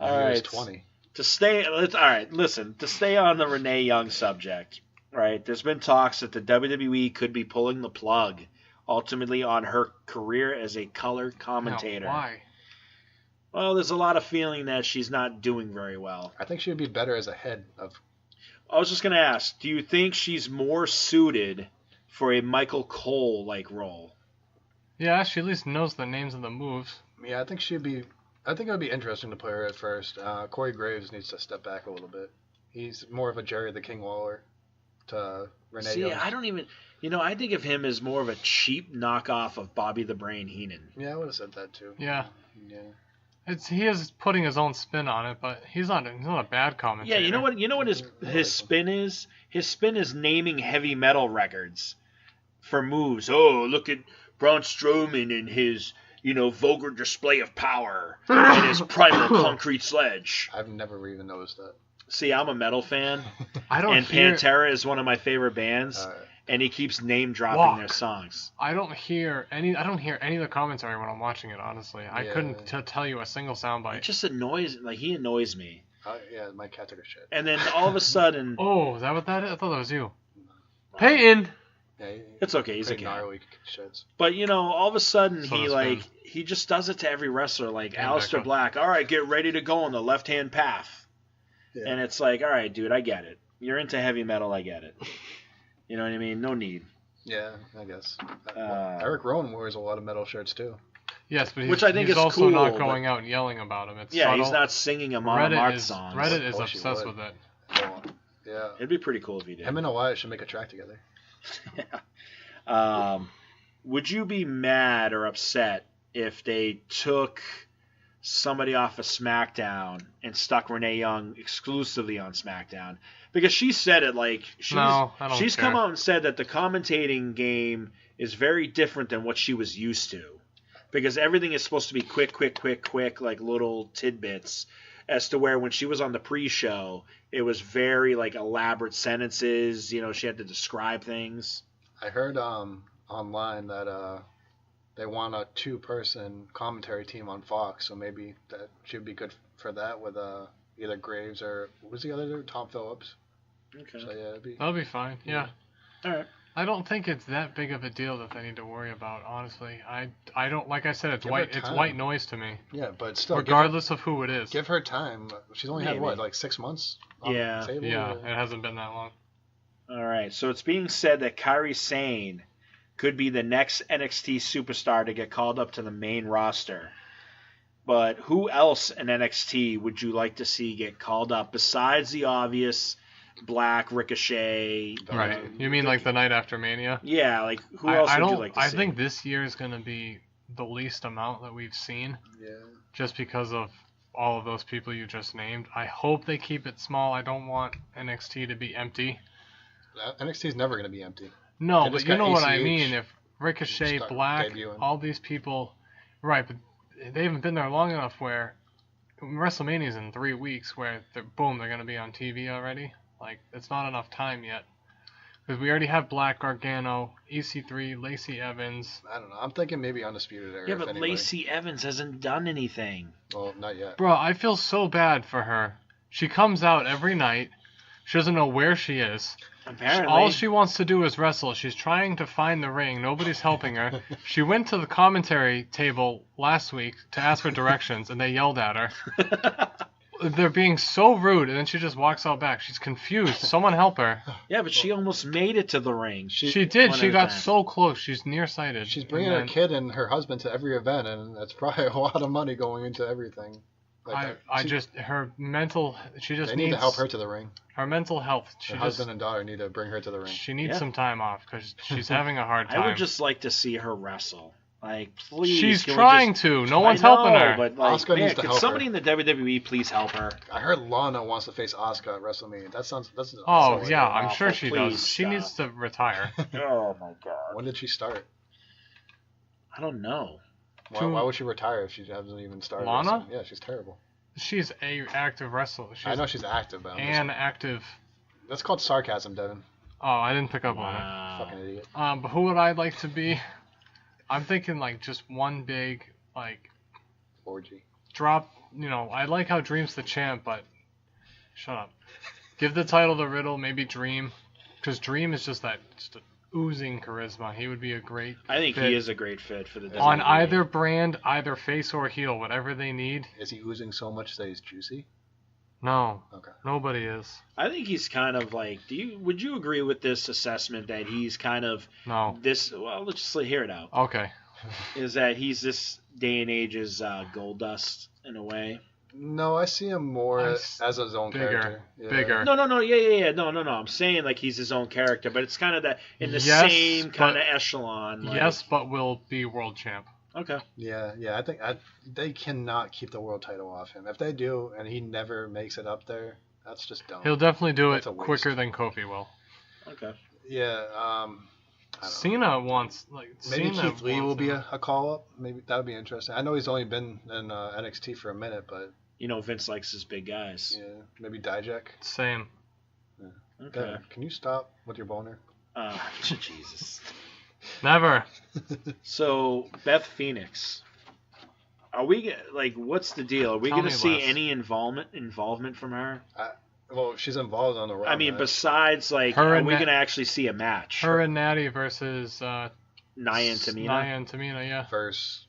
All When he was right. 20. To stay on the Renee Young subject, right? There's been talks that the WWE could be pulling the plug, ultimately on her career as a color commentator. No, why? Well, there's a lot of feeling that she's not doing very well. I think she would be better as a head of. I was just gonna ask, do you think she's more suited for a Michael Cole-like role? Yeah, she at least knows the names of the moves. Yeah, I think she'd be. I think it would be interesting to play her at first. Corey Graves needs to step back a little bit. He's more of a Jerry the King Lawler to Renee See, Young. I don't even... I think of him as more of a cheap knockoff of Bobby the Brain Heenan. Yeah, I would have said that too. Yeah. Yeah. He is putting his own spin on it, but he's not a bad commentator. Yeah, you know what his spin is? His spin is naming heavy metal records for moves. Oh, look at Braun Strowman and his, vulgar display of power and his primal concrete sledge. I've never even noticed that. See, I'm a metal fan, and Pantera is one of my favorite bands, and he keeps name dropping their songs. I don't hear any of the commentary when I'm watching it. Honestly, I couldn't tell you a single soundbite. It just annoys, he annoys me. Yeah, my cat took a shit. And then all of a sudden, oh, is that what that is? I thought that was you, Peyton. Yeah, it's okay. He's a cat. gnarly shits. But all of a sudden he just does it to every wrestler. Like Aleister Black. All right, get ready to go on the left-hand path. Yeah. And it's like, all right, dude, I get it. You're into heavy metal, I get it. You know what I mean? No need. Yeah, I guess. Eric Rowan wears a lot of metal shirts too. Yes, but which I think he's is also cool, not going out and yelling about him. It's subtle. He's not singing him on Mark songs. Reddit is obsessed with it. Yeah. It'd be pretty cool if he did. Him and Elias should make a track together. Yeah. Would you be mad or upset if they took somebody off of SmackDown and stuck Renee Young exclusively on SmackDown? Because she said it she's come out and said that the commentating game is very different than what she was used to. Because everything is supposed to be quick, like little tidbits, as to where when she was on the pre-show, it was very elaborate sentences. She had to describe things. I heard online that they want a 2-person commentary team on Fox, so maybe that should be good for that with either Graves or what was the other dude? Tom Phillips. Okay. So yeah, that'll be fine. Yeah. All right. I don't think it's that big of a deal that they need to worry about. Honestly, I don't. Like I said, it's white noise to me. Yeah, but still, regardless of who it is, give her time. She's only had 6 months. Yeah, it hasn't been that long. All right, so it's being said that Kairi Sane could be the next NXT superstar to get called up to the main roster. But who else in NXT would you like to see get called up besides the obvious Black, Ricochet? Right. You mean like the night after Mania? Yeah, who else would you like to see? I think this year is going to be the least amount that we've seen. Yeah. Just because of all of those people you just named. I hope they keep it small. I don't want NXT to be empty. NXT is never going to be empty. No, but you know what I mean. If Ricochet, Black, all these people, right? But they haven't been there long enough where WrestleMania's in 3 weeks, where they're going to be on TV already. It's not enough time yet. Because we already have Black, Gargano, EC3, Lacey Evans. I don't know. I'm thinking maybe Undisputed Era. Yeah, but Lacey Evans hasn't done anything. Well, not yet. Bro, I feel so bad for her. She comes out every night. She doesn't know where she is. Apparently. All she wants to do is wrestle. She's trying to find the ring. Nobody's helping her. She went to the commentary table last week to ask for directions, and they yelled at her. They're being so rude, and then she just walks out back. She's confused. Someone help her. Yeah, but she almost made it to the ring. She did. She got so close. She's nearsighted. She's bringing her kid and her husband to every event, and that's probably a lot of money going into everything. Her mental. They need to help her to the ring. Her mental health. Her husband and daughter need to bring her to the ring. She needs some time off because she's having a hard time. I would just like to see her wrestle. Please. She's trying to. No one's helping her. But Asuka needs to help her. Somebody in the WWE please help her? I heard Lana wants to face Asuka at WrestleMania. That's I'm sure she does. She needs to retire. Oh my god. When did she start? I don't know. Why would she retire if she hasn't even started? Lana? Wrestling? Yeah, she's terrible. She's a active wrestler. I know she's active, but active. That's called sarcasm, Devin. Oh, I didn't pick up on it. Fucking idiot. But who would I like to be? I'm thinking just one big orgy. Drop. I like how Dream's the champ, but shut up. Give the title to Riddle, maybe Dream, because Dream is just an oozing charisma. He would be a great. I think he is a great fit for the WWE. On either brand, either face or heel, whatever they need. Is he oozing so much that he's juicy? No. Okay. Nobody is. I think he's kind of would you agree with this assessment that he's kind of this? Well, let's just hear it out. Okay. Is that he's this day and age's Goldust in a way? No, I see him more as his own character. Yeah. Bigger. No. Yeah. No. I'm saying he's his own character, but it's kind of that in the same kind of echelon. Yes, but will be world champ. Okay. Yeah. I think they cannot keep the world title off him. If they do, and he never makes it up there, that's just dumb. He'll definitely do That's it a waste. quicker than Kofi will. Okay. Yeah. I don't know. Cena wants Maybe Cena Keith Lee will wants be him. a call up. Maybe that would be interesting. I know he's only been in NXT for a minute, but You know Vince likes his big guys. yeah, maybe Dijak. Same. Okay. Devin, can you stop with your boner? Jesus. Never. So Beth Phoenix, are we what's the deal? Are we Tell going to me see less. any involvement from her? Well, she's involved on the Raw. I mean, match. besides Her are and we Na- going to actually see a match? Her and Natty versus Nia and Tamina. Nia and Tamina, yeah. versus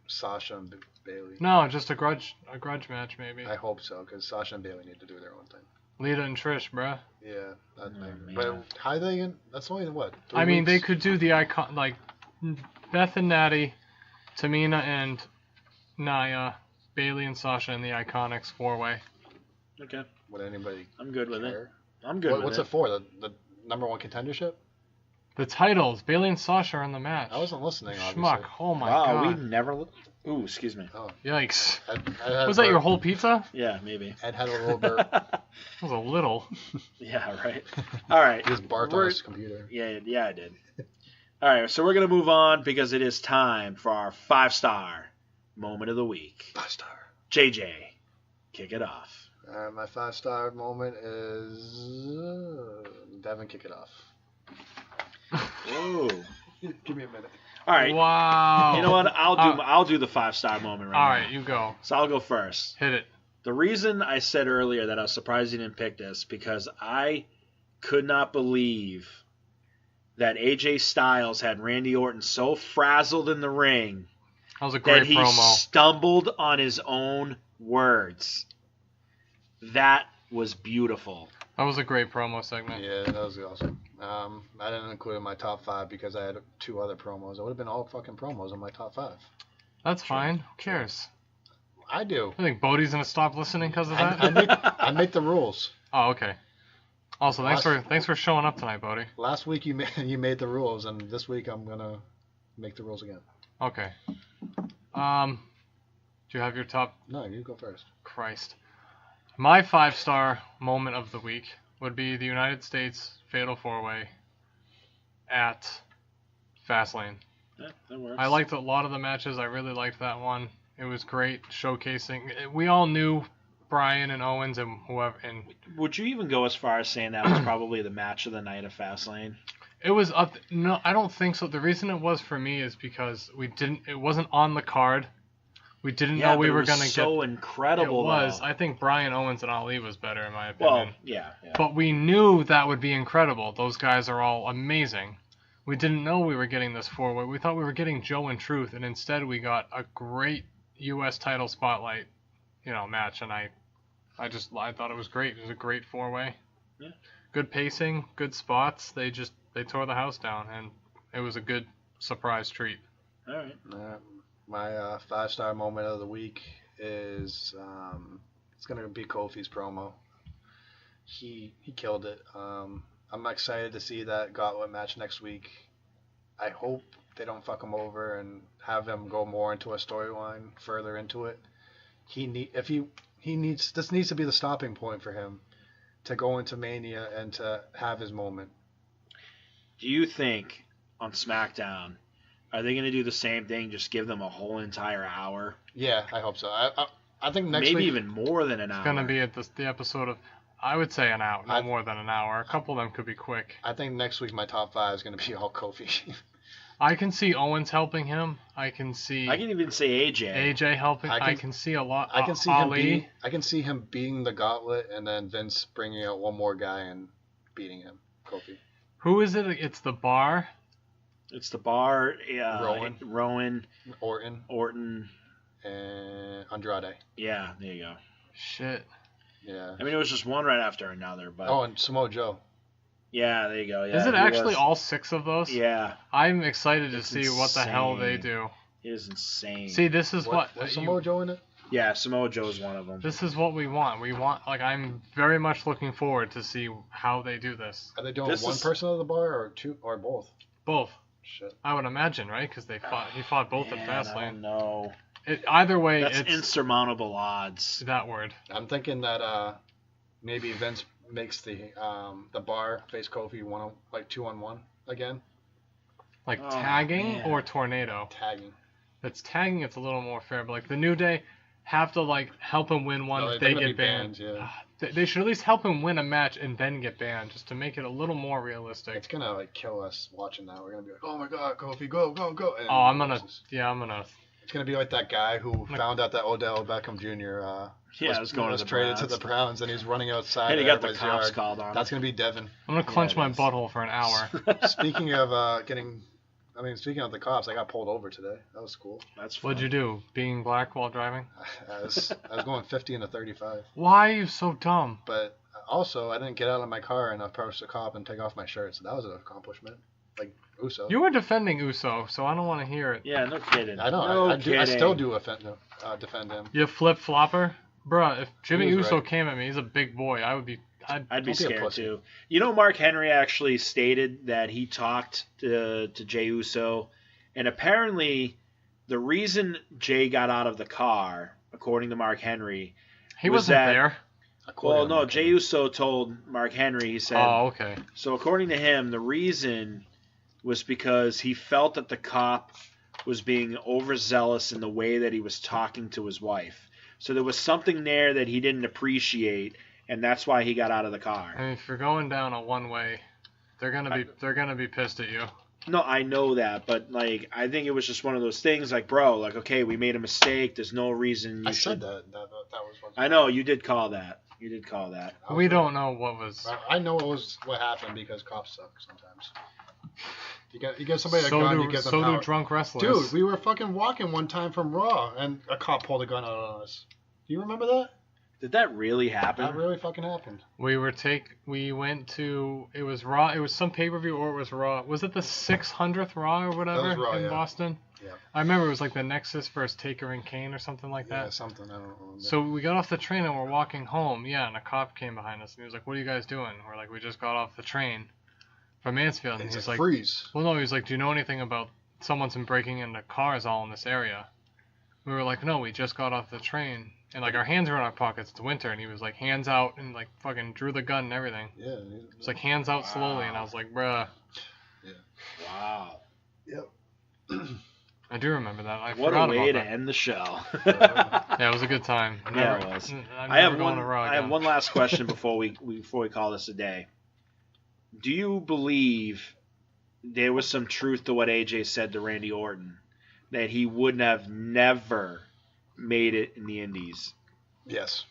Sasha and Bailey. No, just a grudge match maybe. I hope so, because Sasha and Bailey need to do their own thing. Lita and Trish, bruh. Yeah, that man. but how are they gonna? That's only what? 3 I mean, they weeks? could do the icon Beth and Natty, Tamina and Nia, Bailey and Sasha in the Iconics 4-way. Okay, Would anybody I'm good with it. care? I'm good with What's it. it for? The number one contendership? The titles, Bailey and Sasha are in the match. I wasn't listening. Obviously. Schmuck. Oh my Wow, god. we never. Ooh, excuse me. Yikes. Ed Was that your whole pizza? Yeah, maybe. Ed had a little burp. That was a little. Yeah, right. All right. He just barked on We're- his computer. Yeah, I did. All right, so we're gonna move on because it is time for our 5-star moment of the week. 5-star. JJ, kick it off. My 5-star moment is Devin. Kick it off. Whoa. Give me a minute. All right. Wow. You know what? I'll do the 5-star moment right All now. right, you go. So I'll go first. Hit it. The reason I said earlier that I was surprised you didn't pick this because I could not believe that AJ Styles had Randy Orton so frazzled in the ring That was a that great he promo. stumbled on his own words. That was beautiful. That was a great promo segment. Yeah, that was awesome. I didn't include it in my top 5 because I had 2 other promos. It would have been all fucking promos in my top 5. That's fine. Who cares? I do. I think Bodie's gonna stop listening because of that. I make the rules. Oh, okay. Also, thanks for showing up tonight, Bodie. Last week you made the rules, and this week I'm gonna make the rules again. Okay. Do you have your top? No, you go first. Christ. My 5-star moment of the week would be the United States Fatal 4-Way at Fastlane. Yeah, that works. I liked a lot of the matches. I really liked that one. It was great showcasing. We all knew Bryan and Owens and whoever, and Would you even go as far as saying that was probably the match of the night of Fastlane? it was up. No, I don't think so. The reason it was for me is because it wasn't on the card. We didn't know we but it were was gonna so get. incredible. It was. though. I think Bryan Owens and Ali was better in my opinion. Well, yeah. But we knew that would be incredible. Those guys are all amazing. We didn't know we were getting this 4-way. We thought we were getting Joe and Truth, and instead we got a great U.S. title spotlight, match. And I thought it was great. It was a great 4-way. Yeah. Good pacing, good spots. They tore the house down, and it was a good surprise treat. All right. My 5-star moment of the week is it's gonna be Kofi's promo. He killed it. I'm excited to see that Gauntlet match next week. I hope they don't fuck him over and have him go more into a storyline, further into it. This needs to be the stopping point for him to go into Mania and to have his moment. Do you think on SmackDown are they going to do the same thing? Just give them a whole entire hour, Yeah, I hope so. I think next maybe week even more than an hour. It's going to be at the episode of, I would say an hour, no I- more than an hour. A couple of them could be quick. I think next week my top 5 is gonna be all Kofi. I can see Owens helping him. I can see I can even say AJ. AJ helping. I I can- can see a lot. I can see Ali. I can see him beating the Gauntlet and then Vince bringing out one more guy and beating him. Kofi. Who is it? It's the Bar. It's the Bar. Rowan. Rowan. Orton And and Andrade. yeah, there you go. Shit. Yeah. I mean, it was just one right after another, but Oh, and Samoa Joe. yeah, there you go. Yeah, Is it he actually was- all 6 of those? Yeah, I'm excited to It's see what the hell they insane. do. it is insane. See, this is what Was Samoa Joe in it? yeah, Samoa Joe is one of them. this is what we want. I'm very much looking forward to see how they do this. Are they doing This one is- person of the bar or 2 or both? Both. Shit. I would imagine, right? Because he fought both at I don't Fastlane. know. Either way, That's it's insurmountable odds. that word. I'm thinking that maybe Vince makes the bar face Kofi 2-on-1 again. Like Oh, tagging man. or tornado. Tagging. If it's tagging, it's a little more fair. But like the New Day have to like help him win one. No, if they're they gonna get be banned. yeah. They should at least help him win a match and then get banned, just to make it a little more realistic. It's gonna like kill us watching that. We're gonna be like, oh my god, Kofi, go, go, go. And I'm gonna. It's gonna be like that guy who found out that Odell Beckham Jr. Was going to the traded Browns. to the Browns, and he's running outside. And he got the everybody's cops yard. called on him. That's gonna be Devin. I'm gonna clench it my is. butthole for an hour. Speaking of speaking of the cops, I got pulled over today. That was cool. That's fun. What'd you do? Being black while driving? I was going 50 into 35, Why are you so dumb? but also I didn't get out of my car and approach the cop and take off my shirt, so that was an accomplishment. Like Uso. You were defending Uso, so I don't want to hear it. Yeah, no kidding. I know. No I kidding. still do defend him. You flip flopper, bruh. If Jimmy He was Uso right. came at me, he's a big boy. I'd be I'd be Don't be a scared pussy. too. You know, Mark Henry actually stated that he talked to Jey Uso, and apparently the reason Jay got out of the car, according to Mark Henry, He was wasn't that- there. well, no, Jey Uso told Mark Henry, he said, Oh, okay. so according to him, the reason was because he felt that the cop was being overzealous in the way that he was talking to his wife. So there was something there that he didn't appreciate, and that's why he got out of the car. I mean, if you're going down a one-way, they're gonna be pissed at you. No, I know that, but like I think it was just one of those things. Like, bro, like okay, we made a mistake. There's no reason you I should. said that was what. I know you did call that. You did call that. We don't know what was. I know what happened because cops suck sometimes. You get somebody a gun, you get them So power. do drunk wrestlers. Dude, we were fucking walking one time from Raw, and a cop pulled a gun out on us. Do you remember that? Did that really happen? That really fucking happened. We went to, it was Raw, it was some pay-per-view or it was Raw. Was it the 600th Raw or whatever That was Raw, in yeah. Boston? Yeah. I remember it was like the Nexus versus Taker and Kane or something like Yeah, that. something, I don't remember. So we got off the train and we're walking home, yeah, and a cop came behind us and he was like, what are you guys doing? We're like, we just got off the train from Mansfield. And It's he's a like, freeze. well, no, he was like, do you know anything about someone's been breaking into cars all in this area? We were like, no, we just got off the train. And like our hands are in our pockets. It's winter. And he was like, hands out, and like fucking drew the gun and everything. Yeah. It's like hands out slowly. And I was like, bruh. Wow. I do remember that. I What forgot a way about to that. end the show. Yeah, it was a good time. Yeah, it was. I'm I have never going one. to Raw I have again. one last question before we call this a day. Do you believe there was some truth to what AJ said to Randy Orton, that he would have never made it in the Indies? Yes.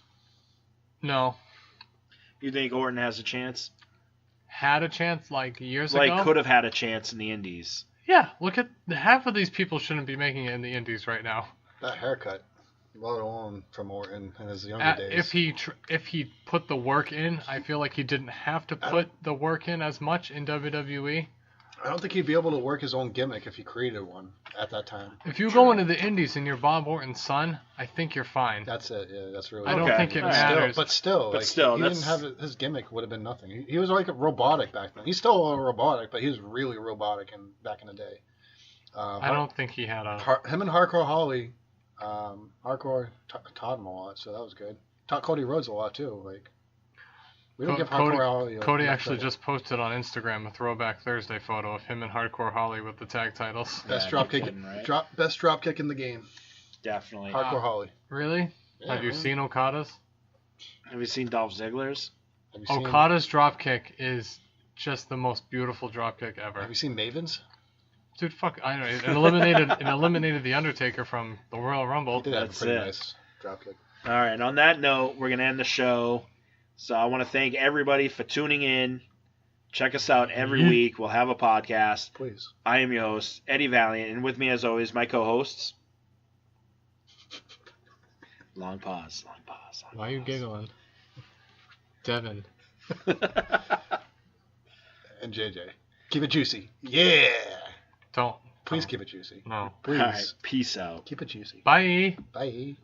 No. You think Orton has a chance? Had a chance like years Like ago. could have had a chance in the Indies. Yeah, look at half of these people shouldn't be making it in the Indies right now. That haircut, let alone from Orton in his younger days. If he put the work in, I feel like he didn't have to put the work in as much in WWE. I don't think he'd be able to work his own gimmick if he created one at that time. If you go into the Indies and you're Bob Orton's son, I think you're fine. That's it. Yeah, that's really. I don't Okay. think it Alright. matters. But still, But like, still, he didn't have his gimmick would have been nothing. He was like a robotic back then. He's still a robotic, but he was really robotic back in the day. I don't think he had a. Him and Hardcore Holly, Hardcore taught him a lot, so that was good. Taught Cody Rhodes a lot too. Like we don't give Hardcore Holly. Cody enough actually credit. just posted on Instagram a Throwback Thursday photo of him and Hardcore Holly with the tag titles. best Yeah, drop you're kick, kidding, right? best drop kick in the game. Definitely. Hardcore Holly. Really? Yeah, Have you man. seen Okada's? Have you seen Dolph Ziggler's? Have you seen, Okada's dropkick is just the most beautiful dropkick ever. Have you seen Maven's? Dude, fuck, I know. It eliminated the Undertaker from the Royal Rumble. He did have a That's pretty it. nice drop kick. All right. And on that note, we're gonna end the show. So I want to thank everybody for tuning in. Check us out every week. We'll have a podcast. Please. I am your host, Eddie Valiant, and with me, as always, my co-hosts. Long pause. Long pause. Why are you giggling? Devin. And JJ. Keep it juicy. Yeah. Don't. Please keep it juicy. No. Please. All right. Peace out. Keep it juicy. Bye. Bye.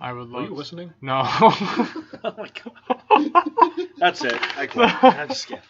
I would love. Are you listening? No. Oh my god. That's it. I quit. I'm just kidding.